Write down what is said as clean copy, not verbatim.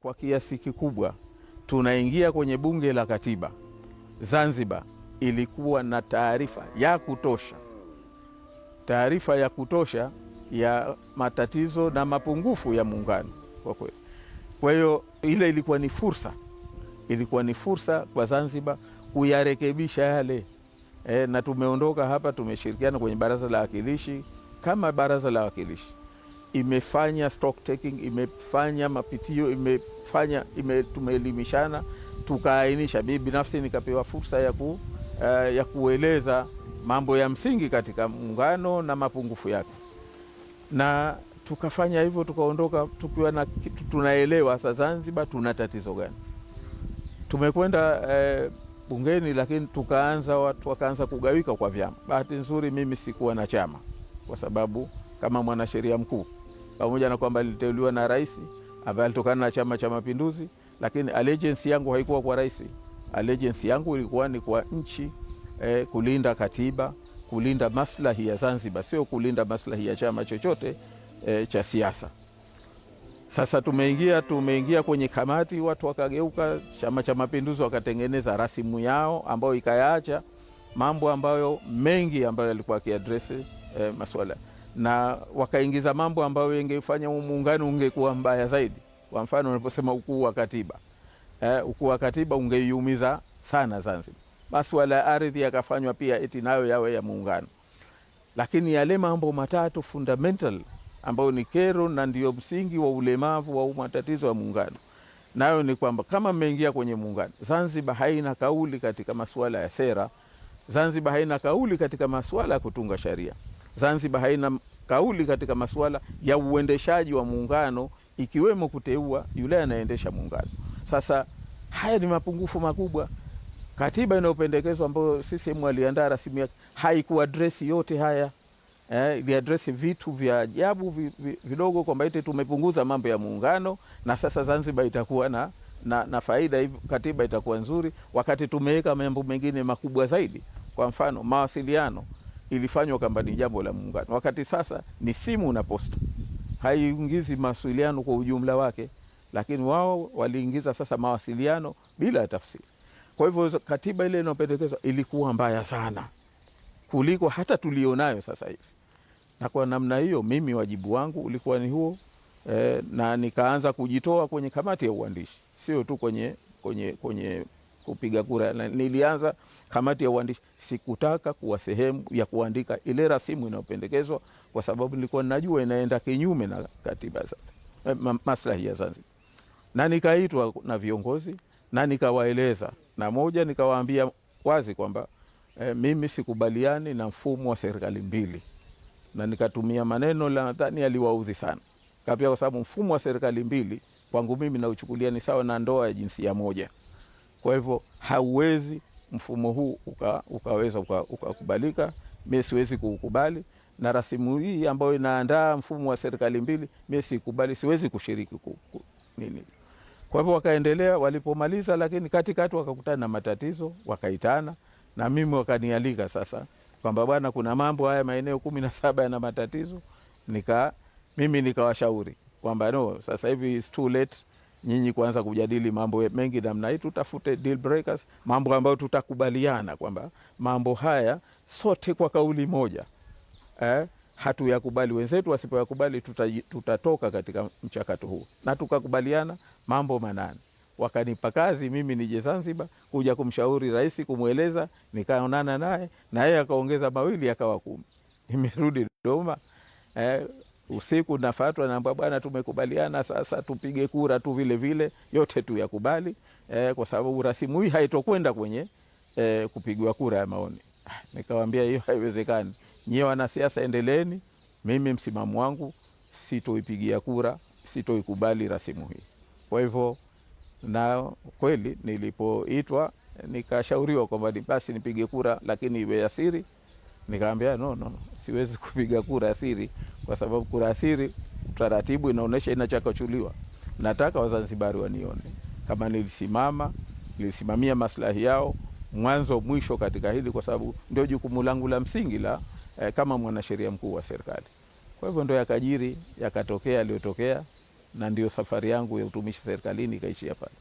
kwa kiasi kikubwa tunaingia kwenye bunge la katiba, Zanzibar ilikuwa na taarifa ya kutosha ya matatizo na mapungufu ya muungano kwa kweli. Kwa hiyo ile ilikuwa ni fursa kwa Zanzibar kuyarekebisha yale. Na tumeondoka hapa, tumeshirikiana kwenye baraza la wakilishi. Kama baraza la wakilishi imefanya stock taking, imefanya mapitio, tumeelimishana, tukaainisha. Mimi binafsi nikapewa fursa ya kueleza mambo ya msingi katika muungano na mapungufu yake, na tukafanya hivyo, tukaondoka tukiwa na kitu tunaelewa sasa Zanzibar tuna tatizo gani. Tumekwenda bungeni, lakini watu wakaanza kugawika kwa vyama. Bahati nzuri mimi sikuwa na chama, kwa sababu kama mwanasheria mkuu, pamoja na kwamba niliteuliwa na rais ambaye alitokana na Chama cha Mapinduzi, lakini allegiance yangu haikuwa kwa rais. Allegiance yangu ilikuwa ni kwa nchi, kulinda katiba, kulinda maslahi ya Zanzibar, sio kulinda maslahi ya chama chochote cha siasa. Sasa tumeingia kwenye kamati, watu wakageuka. Chama cha Mapinduzi wakatengeneza rasimu yao ambayo ikayaacha mambo ambayo mengi ambayo yalikuwa kiadresi masuala, na wakaingiza mambo ambayo yangefanya muungano ungekuwa mbaya zaidi. Kwa mfano wanaposema ukuu wa katiba, ukuu wa katiba ungeiumiza sana Zanzibar. Masuala ya ardhi yakafanywa pia eti nayo yawe ya muungano. Lakini yale mambo matatu fundamental ambayo ni kero na ndio msingi wa ulemavu wa matatizo ya muungano, nayo ni kwamba kama mmeingia kwenye muungano, Zanzibar haina kauli katika masuala ya sera, Zanzibar haina kauli katika masuala ya kutunga sharia, Zanzibar haina kauli katika masuala ya uendeshaji wa muungano, ikiwemo kuteua yule anaendesha muungano. Sasa haya ni mapungufu makubwa. Katiba inayopendekezwa ambayo CCM aliandaa rasimu yake haikuaddress yote haya. Iliaddress vitu vya ajabu vidogo, kwamba eti tumepunguza mambo ya muungano na sasa Zanzibar itakuwa na faida, hivi katiba itakuwa nzuri, wakati tumeweka mambo mengine makubwa zaidi. Kwa mfano mawasiliano ilifanywa kama ni jambo la muungano, wakati sasa ni simu na posta, haiingizi mawasiliano kwa ujumla wake, lakini wao waliingiza sasa mawasiliano bila tafsiri. Kwa hivyo katiba ile inayopendekezwa ilikuwa mbaya sana kuliko hata tulionayo sasa hivi. Na kwa namna hiyo mimi wajibu wangu ulikuwa ni huo, na nikaanza kujitoa kwenye kamati ya uandishi, sio tu kwenye kupiga kura. Nilianza kamati ya uandishi, sikutaka kuwa sehemu ya kuandika ile rasimu inayopendekezwa, kwa sababu nilikuwa ninajua inaenda kinyume na katiba sasa, maslahi ya Zanzibar. Na nikaitwa na viongozi na nikawaeleza, na moja nikawaambia wazi kwamba mimi sikubaliani na mfumo wa serikali mbili, na nikatumia maneno nadhani aliwaudhi sana kapia, kwa sababu mfumo wa serikali mbili kwangu mimi nauchukulia ni sawa na ndoa ya jinsia moja. Kwa hivyo hauwezi mfumo huu ukaweza ukakubalika, mimi siwezi kukubali, na rasimu hii ambayo inaandaa mfumo wa serikali mbili mimi sikubali, siwezi kushiriki nini. Kwa hivyo wakaendelea, walipomaliza, lakini katikati wakakutana na matatizo, wakaitana na mimi wakanialika sasa kwamba bwana, kuna mambo haya maeneo 17 yana matatizo. Mimi nikawashauri kwamba no, sasa hivi it's too late nyinyi kuanza kujadili mambo mengi namna hii, tutafute deal breakers, mambo ambayo tutakubaliana kwamba mambo haya sote kwa kauli moja hatuyakubali, wenzetu wasipoyakubali tutatoka katika mchakato huu. Na tukakubaliana mambo 8. Wakanipa kazi mimi nije Zanzibar kuja kumshauri rais, kumweleza, nikaonana naye na yeye akaongeza 2 akawa 10. Nimerudi Dodoma, usiku nafuatwa naambia bwana, tumekubaliana sasa tupige kura tu vile vile yote tu yakubali, kwa sababu rasimu hii haitokwenda kwenye kupigwa kura ya maoni. Nikawaambia hiyo haiwezekani, nyewe wanasiasa endeleeni, mimi msimamo wangu sitoipigia kura, sitoikubali rasimu hii. Kwa hivyo na kweli nilipoitwa nikashauriwa kwamba basi nipige kura lakini iwe ya siri. Nikamwambia no, siwezi kupiga kura ya siri, kwa sababu kura ya siri taratibu inaonesha inachakachuliwa. Nataka Wazanzibari wanione kama nilisimamia maslahi yao mwanzo mwisho katika hili, kwa sababu ndio jukumu langu la msingi kama mwanasheria mkuu wa serikali. Kwa hivyo ndio yakatokea aliyotokea, na ndio safari yangu ya utumishi serikalini ikaishia pale.